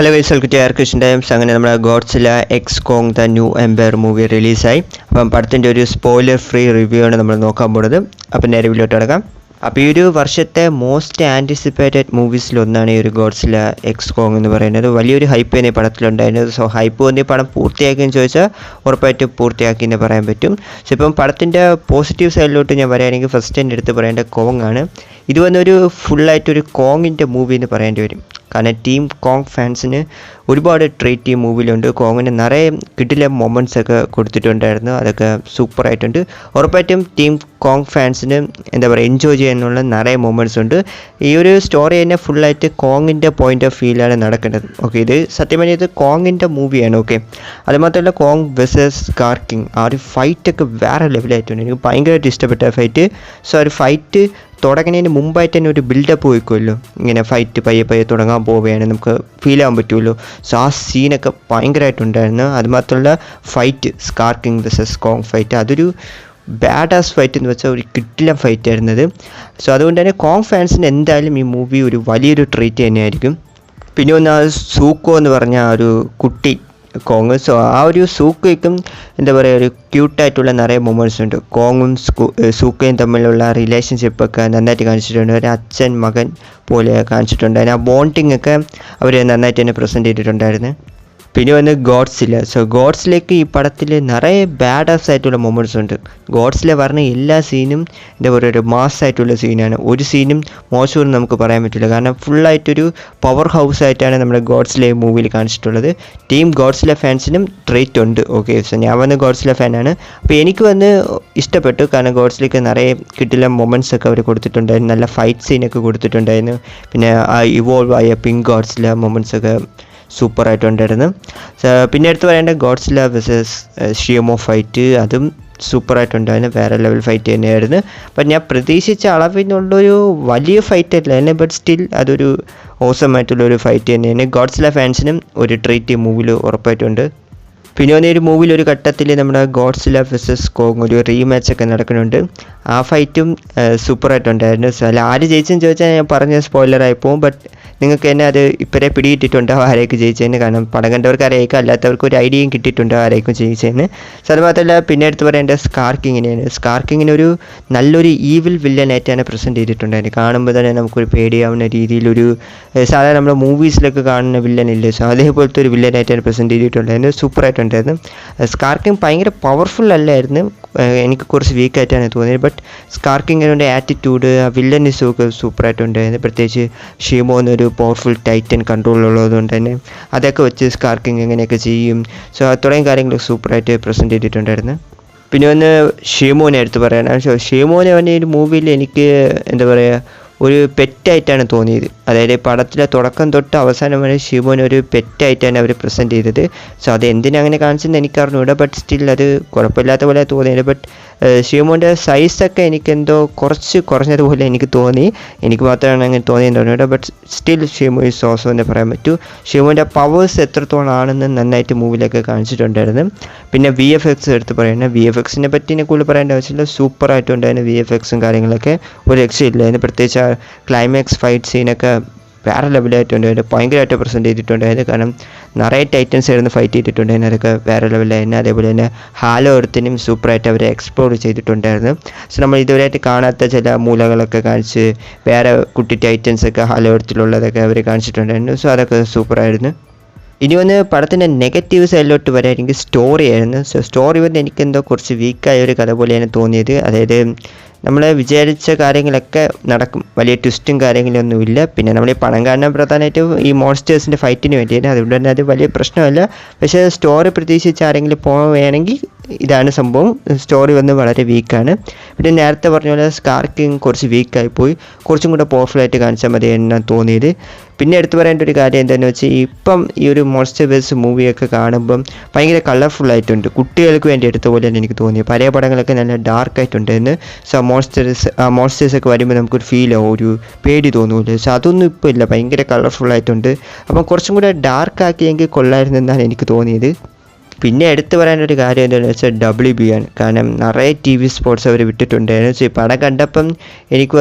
Hello guys, welcome to എയർകൃഷ്ണൻ times. അങ്ങനെ നമ്മുടെ Godzilla x Kong the new Empire movie റിലീസായി. അപ്പം പടത്തിൻ്റെ ഒരു സ്പോയിലർ ഫ്രീ റിവ്യൂ ആണ് നമ്മൾ നോക്കാൻ പോകുന്നത്. അപ്പം നേരെ വീഡിയോട്ട് കിടക്കാം. അപ്പോൾ ഈ ഒരു വർഷത്തെ മോസ്റ്റ് ആൻറ്റിസിപ്പേറ്റഡ് മൂവീസിലൊന്നാണ് ഈ ഒരു ഗോഡ്സില എക്സ് കോങ് എന്ന് പറയുന്നത്. വലിയൊരു ഹൈപ്പ് തന്നെ ഈ പടത്തിലുണ്ടായിരുന്നത്. സോ ഹൈപ്പ് വന്ന് ഈ പടം പൂർത്തിയാക്കിയെന്ന് ചോദിച്ചാൽ ഉറപ്പായിട്ടും പൂർത്തിയാക്കി എന്ന് പറയാൻ പറ്റും. സോ ഇപ്പം പടത്തിൻ്റെ പോസിറ്റീവ് സൈഡിലോട്ട് ഞാൻ പറയുകയാണെങ്കിൽ ഫസ്റ്റ് എൻ്റെ അടുത്ത് പറയേണ്ട കോങ് ആണ്. ഇത് വന്നൊരു ഫുള്ളായിട്ടൊരു കോങ്ങിൻ്റെ മൂവി എന്ന് പറയേണ്ടി വരും. കാരണം ടീം കോങ് ഫാൻസിന് ഒരുപാട് ട്രീറ്റ് ഈ മൂവിയിലുണ്ട്. കോങ്ങിന് നിറയെ കിടില മൊമെൻറ്റ്സ് ഒക്കെ കൊടുത്തിട്ടുണ്ടായിരുന്നു. അതൊക്കെ സൂപ്പറായിട്ടുണ്ട്. ഉറപ്പായിട്ടും ടീം കോങ് ഫാൻസിന് എന്താ പറയുക, എൻജോയ് ചെയ്യാനുള്ള നിറയെ മൊമെൻറ്റ്സ് ഉണ്ട്. ഈ ഒരു സ്റ്റോറി തന്നെ ഫുള്ളായിട്ട് കോങ്ങിൻ്റെ പോയിൻ്റ് ഓഫ് വ്യൂയിലാണ് നടക്കേണ്ടത്. ഓക്കെ, ഇത് സത്യം പറഞ്ഞാൽ ഇത് കോങ്ങിൻ്റെ മൂവിയാണ്. ഓക്കെ, അതുമാത്രമല്ല കോങ് വേഴ്സസ് സ്കാർ കിങ് ആ ഒരു ഫൈറ്റൊക്കെ വേറെ ലെവലായിട്ടുണ്ട്. എനിക്ക് ഭയങ്കരമായിട്ട് ഇഷ്ടപ്പെട്ട ഫൈറ്റ്. സോ ആ ഒരു ഫൈറ്റ് തുടങ്ങുന്നതിന് മുമ്പായിട്ട് തന്നെ ഒരു ബിൽഡപ്പ് വയ്ക്കുമല്ലോ, ഇങ്ങനെ ഫൈറ്റ് പയ്യെ തുടങ്ങാൻ പോവുകയാണ്, നമുക്ക് ഫീൽ ആകാൻ പറ്റുമല്ലോ. സോ ആ സീനൊക്കെ ഭയങ്കരമായിട്ടുണ്ടായിരുന്നു. അതുമാത്രമല്ല fight scar king versus Kong fight, അതൊരു ബാഡ് ആസ് ഫൈറ്റ് എന്ന് വെച്ചാൽ ഒരു കിട്ടില്ല ഫൈറ്റ് ആയിരുന്നത്. സോ അതുകൊണ്ട് തന്നെ കോങ് ഫാൻസിന് എന്തായാലും ഈ മൂവി ഒരു വലിയൊരു ട്രീറ്റ് തന്നെയായിരിക്കും. പിന്നെ ഒന്ന് ആ സൂക്കോ എന്ന് പറഞ്ഞ ആ ഒരു കുട്ടി കോങ്. സോ ആ ഒരു സൂക്കോയ്ക്കും എന്താ പറയുക, ഒരു ക്യൂട്ടായിട്ടുള്ള നിറയെ മൊമെൻറ്റ്സ് ഉണ്ട്. കോങ്ങും സൂക്കയും തമ്മിലുള്ള റിലേഷൻഷിപ്പൊക്കെ നന്നായിട്ട് കാണിച്ചിട്ടുണ്ട്. ഒരു അച്ഛൻ മകൻ പോലെ കാണിച്ചിട്ടുണ്ടായിരുന്നു. ആ ബോണ്ടിങ് ഒക്കെ അവർ നന്നായിട്ട് തന്നെ പ്രസൻറ്റ് ചെയ്തിട്ടുണ്ടായിരുന്നു. പിന്നെ വന്ന് ഗോഡ്സില. സോ ഗോഡ്സിലേക്ക് ഈ പടത്തിൽ നിറയെ ബാഡാസ് ആയിട്ടുള്ള മൊമെൻറ്റ്സ് ഉണ്ട്. ഗോഡ്സില പറഞ്ഞ എല്ലാ സീനും എന്താ പറയുക, ഒരു മാസ്സായിട്ടുള്ള സീനാണ്. ഒരു സീനും മോശമെന്ന് നമുക്ക് പറയാൻ പറ്റില്ല. കാരണം ഫുള്ളായിട്ടൊരു പവർ ഹൗസ് ആയിട്ടാണ് നമ്മുടെ ഗോഡ്സില മൂവിയിൽ കാണിച്ചിട്ടുള്ളത്. ടീം ഗോഡ്സില ഫാൻസിനും ട്രീറ്റ് ഉണ്ട്. ഓക്കെ, സോ ഞാൻ വന്ന് ഗോഡ്സില ഫാനാണ്. അപ്പോൾ എനിക്ക് വന്ന് ഇഷ്ടപ്പെട്ടു. കാരണം ഗോഡ്സിലേക്ക് നിറയെ കിട്ടില്ല മൊമെൻറ്റ്സ് ഒക്കെ അവർ കൊടുത്തിട്ടുണ്ടായിരുന്നു. നല്ല ഫൈറ്റ് സീനൊക്കെ കൊടുത്തിട്ടുണ്ടായിരുന്നു. പിന്നെ ആ ഇവോൾവ് ആയ പിങ്ക് ഗോഡ്സില മൊമെൻറ്റ്സ് ഒക്കെ സൂപ്പറായിട്ടുണ്ടായിരുന്നു. പിന്നെ എടുത്ത് പറയേണ്ട ഗോഡ്സില വേഴ്സസ് ഷിയമോ ഫൈറ്റ്, അതും സൂപ്പറായിട്ടുണ്ടായിരുന്നു. വേറെ ലെവൽ ഫൈറ്റ് തന്നെയായിരുന്നു. ബട്ട് ഞാൻ പ്രതീക്ഷിച്ച അളവിനുള്ളൊരു വലിയ ഫൈറ്റ് അല്ല, ബട്ട് സ്റ്റിൽ അതൊരു ഓസമായിട്ടുള്ളൊരു ഫൈറ്റ് തന്നെയാണ്. ഗോഡ്സില ഫാൻസിനും ഒരു ട്രീറ്റ് ഈ മൂവിൽ ഉറപ്പായിട്ടുണ്ട്. പിന്നെ വന്ന ഒരു മൂവിയിൽ ഒരു ഘട്ടത്തിൽ നമ്മുടെ ഗോഡ്സില വേഴ്സസ് കോങ് ഒരു റീമാച്ചൊക്കെ നടക്കുന്നുണ്ട്. ആ ഫൈറ്റും സൂപ്പറായിട്ടുണ്ടായിരുന്നു. സോ അല്ല, ആര് ജയിച്ചെന്ന് ചോദിച്ചാൽ ഞാൻ പറഞ്ഞ സ്പോയിലറായി പോകും. ബട്ട് നിങ്ങൾക്ക് തന്നെ അത് ഇപ്പോഴേ പിടിയിട്ടിട്ടുണ്ടാവും ആരേക്ക് ജയിച്ചതിന്. കാരണം പടം കണ്ടവർക്ക് അറിയിക്കും, അല്ലാത്തവർക്ക് ഒരു ഐഡിയയും കിട്ടിയിട്ടുണ്ടാവും ആരേക്കും ജയിച്ചതിന്. സോ അത് മാത്രമല്ല പിന്നെ എടുത്ത് പറയേണ്ടത് സ്കാർ കിങ്ങിനെയാണ്. സ്കാർ കിങ്ങിനൊരു നല്ലൊരു ഈവിൽ വില്ലനായിട്ടാണ് പ്രസൻറ്റ് ചെയ്തിട്ടുണ്ടായിരുന്നു. കാണുമ്പോൾ തന്നെ നമുക്കൊരു പേടിയാവുന്ന രീതിയിലൊരു സാധാരണ നമ്മുടെ മൂവീസിലൊക്കെ കാണുന്ന വില്ലനില്ലേ, സോ അതേപോലത്തെ ഒരു വില്ലനായിട്ടാണ് പ്രസൻറ്റ് ചെയ്തിട്ടുണ്ടായിരുന്നു. സൂപ്പറായിട്ടുണ്ടായിരുന്നു. സ്കാർ കിങ് ഭയങ്കര പവർഫുൾ അല്ലായിരുന്നു, എനിക്ക് കുറച്ച് വീക്കായിട്ടാണ് തോന്നിയത്. ബട്ട് സ്കാർ കിങ്ങിൻ്റെ ആറ്റിറ്റ്യൂഡ്, ആ വില്ലനിസമൊക്കെ സൂപ്പറായിട്ടുണ്ടായിരുന്നു. പ്രത്യേകിച്ച് ഷീമോ എന്നൊരു പവർഫുൾ ടൈറ്റൻ കൺട്രോളുള്ളതുകൊണ്ട് തന്നെ അതൊക്കെ വെച്ച് സ്കാർ കിങ് എങ്ങനെയൊക്കെ ചെയ്യും. സോ അത്രയും കാര്യങ്ങളൊക്കെ സൂപ്പറായിട്ട് പ്രസൻറ്റ് ചെയ്തിട്ടുണ്ടായിരുന്നു. പിന്നെ ഒന്ന് ഷീമോനെ എടുത്ത് പറയണം. സോ ഷീമോനെ വന്ന ഒരു മൂവിയിൽ എനിക്ക് എന്താ പറയുക, ഒരു പെറ്റായിട്ടാണ് തോന്നിയത്. അതായത് പടത്തിലെ തുടക്കം തൊട്ട് അവസാനം വരെ ഷിമോനെ ഒരു പെറ്റായിട്ടാണ് അവർ പ്രസൻറ്റ് ചെയ്തത്. സോ അത് എന്തിനങ്ങനെ കാണിച്ചെന്ന് എനിക്കറിഞ്ഞൂടാ. ബട്ട് സ്റ്റിൽ അത് കുഴപ്പമില്ലാത്ത പോലെ തോന്നിയത്. ബട്ട് ഷിമോൻ്റെ സൈസൊക്കെ എനിക്കെന്തോ കുറച്ച് കുറഞ്ഞതുപോലെ എനിക്ക് തോന്നി. എനിക്ക് മാത്രമാണ് അങ്ങനെ തോന്നിയെന്ന് തോന്നിയത്. ബട്ട് സ്റ്റിൽ ഷിമോ ഈസ് ഓസോ എന്ന് പറയാൻ പറ്റൂ. ഷിമോൻ്റെ പവേഴ്സ് എത്രത്തോളം ആണെന്ന് നന്നായിട്ട് മൂവിലൊക്കെ കാണിച്ചിട്ടുണ്ടായിരുന്നു. പിന്നെ VFX എടുത്ത് പറയുന്നത്, VFXനെ പറ്റി എന്നെ കൂടുതൽ പറയേണ്ട ആവശ്യമില്ല. സൂപ്പറായിട്ടുണ്ടായിരുന്നു VFXും കാര്യങ്ങളൊക്കെ, ഒരു രക്ഷയില്ലായിരുന്നു. പ്രത്യേകിച്ച് ആ ക്ലൈമാക്സ് ഫൈറ്റ് സീനൊക്കെ വേറെ ലെവലായിട്ടുണ്ടായിരുന്നു. ഭയങ്കരമായിട്ട് പ്രസൻറ്റ് ചെയ്തിട്ടുണ്ടായിരുന്നു. കാരണം നിറയെ ടൈറ്റൻസ് ആയിരുന്നു ഫൈറ്റ് ചെയ്തിട്ടുണ്ടായിരുന്നു. അതൊക്കെ വേറെ ലെവലായിരുന്നു. അതേപോലെ തന്നെ ഹാലോ എർത്തിനും സൂപ്പറായിട്ട് അവർ എക്സ്പ്ലോർ ചെയ്തിട്ടുണ്ടായിരുന്നു. സോ നമ്മൾ ഇതുവരെയായിട്ട് കാണാത്ത ചില മൂലകളൊക്കെ കാണിച്ച് വേറെ കുട്ടി ടൈറ്റൻസൊക്കെ ഹാലോ എർത്തിലുള്ളതൊക്കെ അവർ കാണിച്ചിട്ടുണ്ടായിരുന്നു. സോ അതൊക്കെ സൂപ്പറായിരുന്നു. ഇനി വന്ന് പടത്തിൻ്റെ നെഗറ്റീവ് സൈഡിലോട്ട് വരാമെങ്കിൽ സ്റ്റോറി ആയിരുന്നു. സോ സ്റ്റോറി വന്ന് എനിക്കെന്തോ കുറച്ച് വീക്കായ ഒരു കഥ പോലെയാണ് തോന്നിയത്. അതായത് നമ്മൾ വിചാരിച്ച കാര്യങ്ങളൊക്കെ നടക്കും, വലിയ ട്വിസ്റ്റും കാര്യങ്ങളൊന്നുമില്ല. പിന്നെ നമ്മൾ ഈ പണം കാണാൻ പ്രധാനമായിട്ടും ഈ മോൺസ്റ്റേഴ്സിൻ്റെ ഫൈറ്റിന് വേണ്ടിയാണ്. അതുകൊണ്ട് തന്നെ അത് വലിയ പ്രശ്നമല്ല. പക്ഷേ സ്റ്റോറി പ്രതീക്ഷിച്ച് ആരെങ്കിലും പോവുകയാണെങ്കിൽ ഇതാണ് സംഭവം. സ്റ്റോറി വന്ന് വളരെ വീക്കാണ്. പിന്നെ നേരത്തെ പറഞ്ഞ പോലെ സ്കാർ കിങ് കുറച്ച് വീക്കായിപ്പോയി. കുറച്ചും കൂടെ പവർഫുള്ളായിട്ട് കാണിച്ചാൽ മതി എന്നാണ് തോന്നിയത്. പിന്നെ എടുത്തു പറയേണ്ട ഒരു കാര്യം എന്താണെന്ന് വെച്ചാൽ, ഇപ്പം ഈ ഒരു മോൺസ്റ്റേഴ്സ് മൂവിയൊക്കെ കാണുമ്പം ഭയങ്കര കളർഫുള്ളായിട്ടുണ്ട്. കുട്ടികൾക്ക് വേണ്ടി എടുത്ത പോലെയാണ് എനിക്ക് തോന്നിയത്. പഴയ പടങ്ങളൊക്കെ നല്ല ഡാർക്കായിട്ടുണ്ടായിരുന്നു. സോ മോൺസ്റ്റേഴ്സൊക്കെ വരുമ്പോൾ നമുക്കൊരു ഫീൽ ആവും, ഒരു പേടി തോന്നൂല്ലോ. സോ അതൊന്നും ഇപ്പോൾ ഇല്ല, ഭയങ്കര കളർഫുള്ളായിട്ടുണ്ട്. അപ്പം കുറച്ചും കൂടെ ഡാർക്കാക്കിയെങ്കിൽ കൊള്ളായിരുന്നെന്നാണ് എനിക്ക് തോന്നിയത്. പിന്നെ എടുത്തു പറയാനൊരു കാര്യം എന്താണെന്ന് വെച്ചാൽ WB ആണ്. കാരണം നിറയെ TV സ്പോട്സ് അവർ വിട്ടിട്ടുണ്ടായിരുന്നു. സോ ഈ പടം കണ്ടപ്പം എനിക്ക്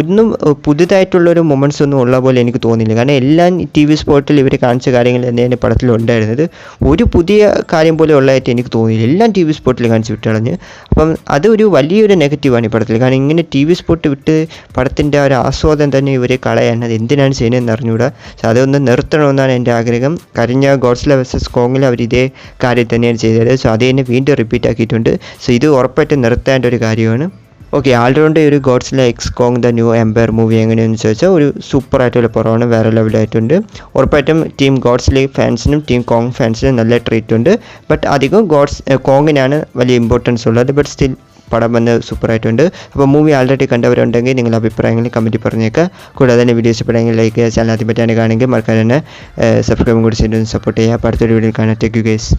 ഒന്നും പുതുതായിട്ടുള്ളൊരു മൊമെൻറ്റ്സ് ഒന്നും ഉള്ള പോലെ എനിക്ക് തോന്നിയില്ല. കാരണം എല്ലാം TV സ്പോട്ടിൽ ഇവർ കാണിച്ച കാര്യങ്ങൾ തന്നെയാണ് പടത്തിൽ ഉണ്ടായിരുന്നത്. ഒരു പുതിയ കാര്യം പോലെ ഉള്ളതായിട്ട് എനിക്ക് തോന്നിയില്ല. എല്ലാം TV സ്പോട്ടിൽ കാണിച്ച് വിട്ടുകളഞ്ഞ്. അപ്പം അതൊരു വലിയൊരു നെഗറ്റീവാണ് ഈ പടത്തിൽ. കാരണം ഇങ്ങനെ TV സ്പോട്ട് വിട്ട് പടത്തിൻ്റെ ഒരു ആസ്വാദനം തന്നെ ഇവർ കളയാൻ അത് എന്തിനാണ് ചെയ്യുന്നതെന്ന് അറിഞ്ഞുകൂടാ. സോ അതൊന്ന് നിർത്തണമെന്നാണ് എൻ്റെ ആഗ്രഹം. കഴിഞ്ഞ ഗോഡ്സില വേഴ്സസ് കോങ്ങിൽ അവർ ഇതേ കാര്യം തന്നെയാണ് ചെയ്തത്. സോ അത് തന്നെ വീണ്ടും റിപ്പീറ്റ് ആക്കിയിട്ടുണ്ട്. സോ ഇത് ഉറപ്പായിട്ടും നിർത്തേണ്ട ഒരു കാര്യമാണ്. ഓക്കെ, ആൾറൗണ്ട് ഒരു Godzilla x Kong the new Empire movie എങ്ങനെയാണെന്ന് ചോദിച്ചാൽ ഒരു സൂപ്പറായിട്ടുള്ള പടമാണ്, വേറെ ലെവലായിട്ടുണ്ട്. ഉറപ്പായിട്ടും ടീം ഗോഡ്സില ഫാൻസിനും ടീം കോങ് ഫാൻസിനും നല്ല ട്രീറ്റ് ഉണ്ട്. ബട്ട് അധികം കോങ്ങിനാണ് വലിയ ഇമ്പോർട്ടൻസ് ഉള്ളത്. ബട്ട് സ്റ്റിൽ പടം വന്ന് സൂപ്പറായിട്ടുണ്ട്. അപ്പോൾ മൂവി ആൾറെഡി കണ്ടവരുണ്ടെങ്കിൽ നിങ്ങളുടെ അഭിപ്രായങ്ങൾ കമൻറ്റിൽ പറഞ്ഞേക്കുക. കൂടാതെ തന്നെ വീഡിയോ ഇഷ്ടപ്പെടുമെങ്കിൽ ലൈക്ക് ചെയ്യുക. ചാനൽ ആദ്യം പറ്റാൻ കാണുമെങ്കിൽ മറക്കാൻ തന്നെ സബ്സ്ക്രൈബും കൂടി ചെയ്ത് സപ്പോർട്ട് ചെയ്യുക. അപ്പോൾ അടുത്തൊരു വീഡിയോയിൽ കാണാം. Take you guys.